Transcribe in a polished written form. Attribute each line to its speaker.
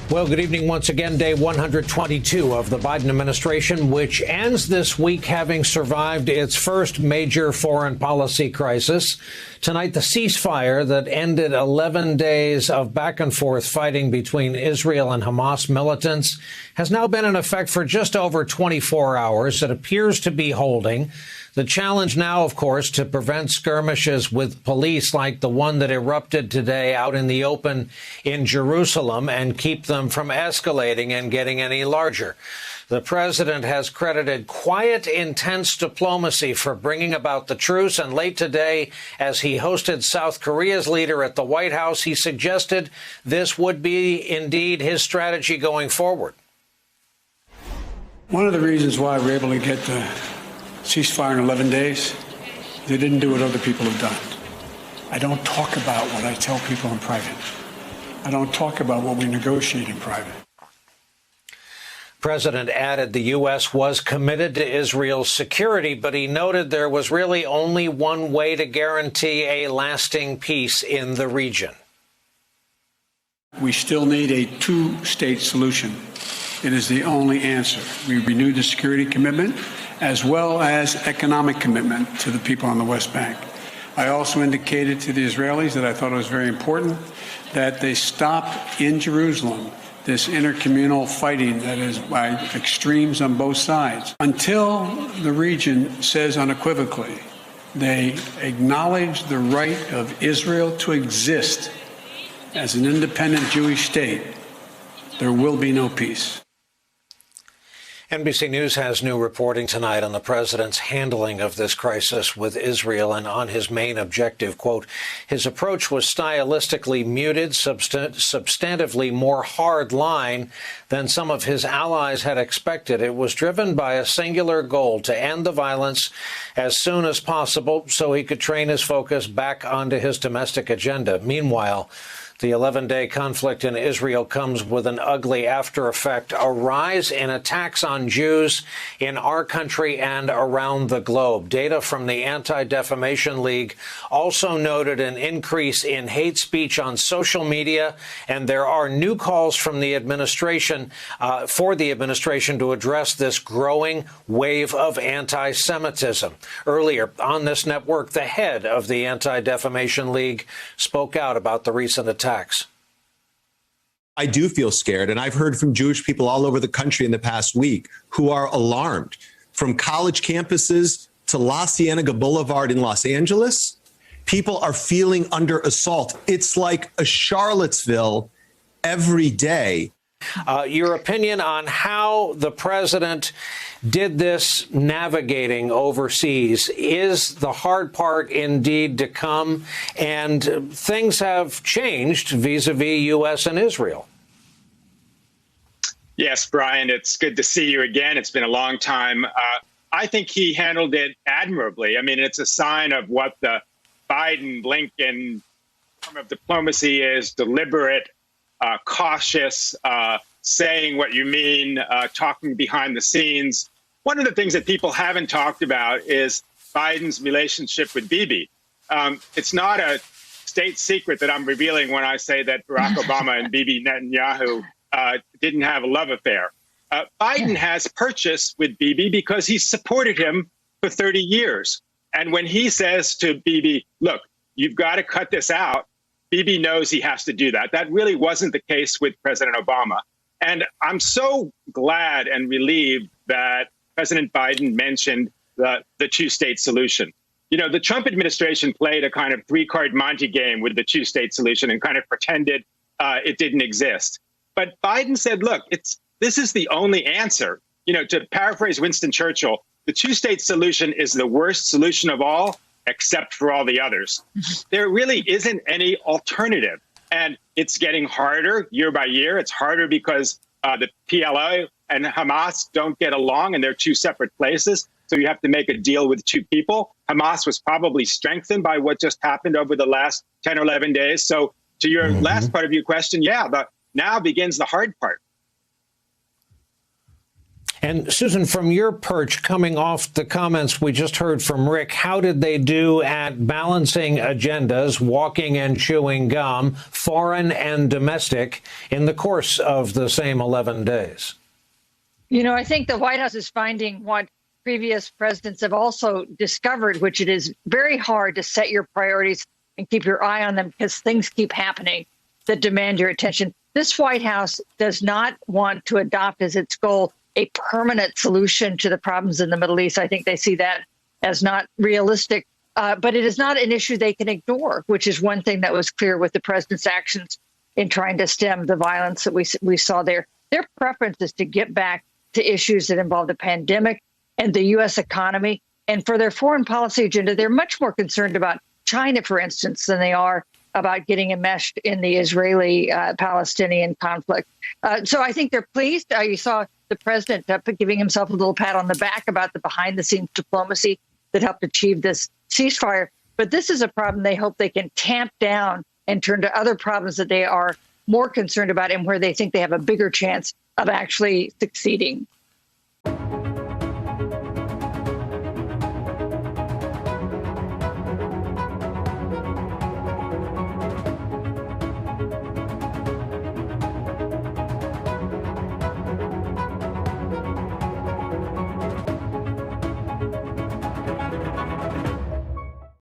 Speaker 1: Well, good evening once again. Day 122 of the Biden administration, which ends this week having survived its first major foreign policy crisis. Tonight, the ceasefire that ended 11 days of back and forth fighting between Israel and Hamas militants has now been in effect for just over 24 hours. It appears to be holding. The challenge now, of course, to prevent skirmishes with police like the one that erupted today out in the open in Jerusalem and keep them from escalating and getting any larger. The president has credited quiet, intense diplomacy for bringing about the truce. And late today, as he hosted South Korea's leader at the White House, he suggested this would be indeed his strategy going forward.
Speaker 2: One of the reasons why we're able to get the ceasefire in 11 days, they didn't do what other people have done. I don't talk about what I tell people in private. I don't talk about what we negotiate in private.
Speaker 1: President added the U.S. was committed to Israel's security, but he noted there was really only one way to guarantee a lasting peace in the region.
Speaker 2: We still need a two-state solution. It is the only answer. We renewed the security commitment as well as economic commitment to the people on the West Bank. I also indicated to the Israelis that I thought it was very important that they stop in Jerusalem this intercommunal fighting that is by extremes on both sides. Until the region says unequivocally they acknowledge the right of Israel to exist as an independent Jewish state, there will be no peace.
Speaker 1: NBC News has new reporting tonight on the president's handling of this crisis with Israel and on his main objective. Quote, his approach was stylistically muted, substantively more hard line than some of his allies had expected. It was driven by a singular goal to end the violence as soon as possible so he could train his focus back onto his domestic agenda. Meanwhile, the 11-day conflict in Israel comes with an ugly after effect, a rise in attacks on Jews in our country and around the globe. Data from the Anti-Defamation League also noted an increase in hate speech on social media, and there are new calls from the administration for the administration to address this growing wave of anti-Semitism. Earlier on this network, the head of the Anti-Defamation League spoke out about the recent attacks.
Speaker 3: I do feel scared, and I've heard from Jewish people all over the country in the past week who are alarmed. From college campuses to La Cienega Boulevard in Los Angeles, people are feeling under assault. It's like a Charlottesville every day.
Speaker 1: Your opinion on how the president did this navigating overseas? Is the hard part indeed to come? And things have changed vis-a-vis U.S. and Israel.
Speaker 4: Yes, Brian, it's good to see you again. It's been a long time. I think he handled it admirably. I mean, it's a sign of what the Biden-Blinken form of diplomacy is: deliberate, cautious, saying what you mean, talking behind the scenes. One of the things that people haven't talked about is Biden's relationship with Bibi. It's not a state secret that I'm revealing when I say that Barack Obama and Bibi Netanyahu didn't have a love affair. Biden has purchased with Bibi because he supported him for 30 years. And when he says to Bibi, look, you've got to cut this out, Bibi knows he has to do that. That really wasn't the case with President Obama. And I'm so glad and relieved that President Biden mentioned the two-state solution. You know, the Trump administration played a kind of three-card Monte game with the two-state solution and kind of pretended it didn't exist. But Biden said, look, this is the only answer. You know, to paraphrase Winston Churchill, the two-state solution is the worst solution of all, except for all the others. There really isn't any alternative. And it's getting harder year by year. It's harder because the PLO and Hamas don't get along, and they're two separate places. So you have to make a deal with two people. Hamas was probably strengthened by what just happened over the last 10 or 11 days. So to your last part of your question, yeah, now begins the hard part.
Speaker 1: And Susan, from your perch, coming off the comments we just heard from Rick, how did they do at balancing agendas, walking and chewing gum, foreign and domestic, in the course of the same 11 days?
Speaker 5: You know, I think the White House is finding what previous presidents have also discovered, which it is very hard to set your priorities and keep your eye on them because things keep happening that demand your attention. This White House does not want to adopt as its goal a permanent solution to the problems in the Middle East. I think they see that as not realistic, but it is not an issue they can ignore, which is one thing that was clear with the president's actions in trying to stem the violence that we saw there. Their preference is to get back to issues that involve the pandemic and the U.S. economy. And for their foreign policy agenda, they're much more concerned about China, for instance, than they are about getting enmeshed in the Israeli-Palestinian conflict. So I think they're pleased. You saw the president giving himself a little pat on the back about the behind-the-scenes diplomacy that helped achieve this ceasefire. But this is a problem they hope they can tamp down and turn to other problems that they are more concerned about and where they think they have a bigger chance of actually succeeding.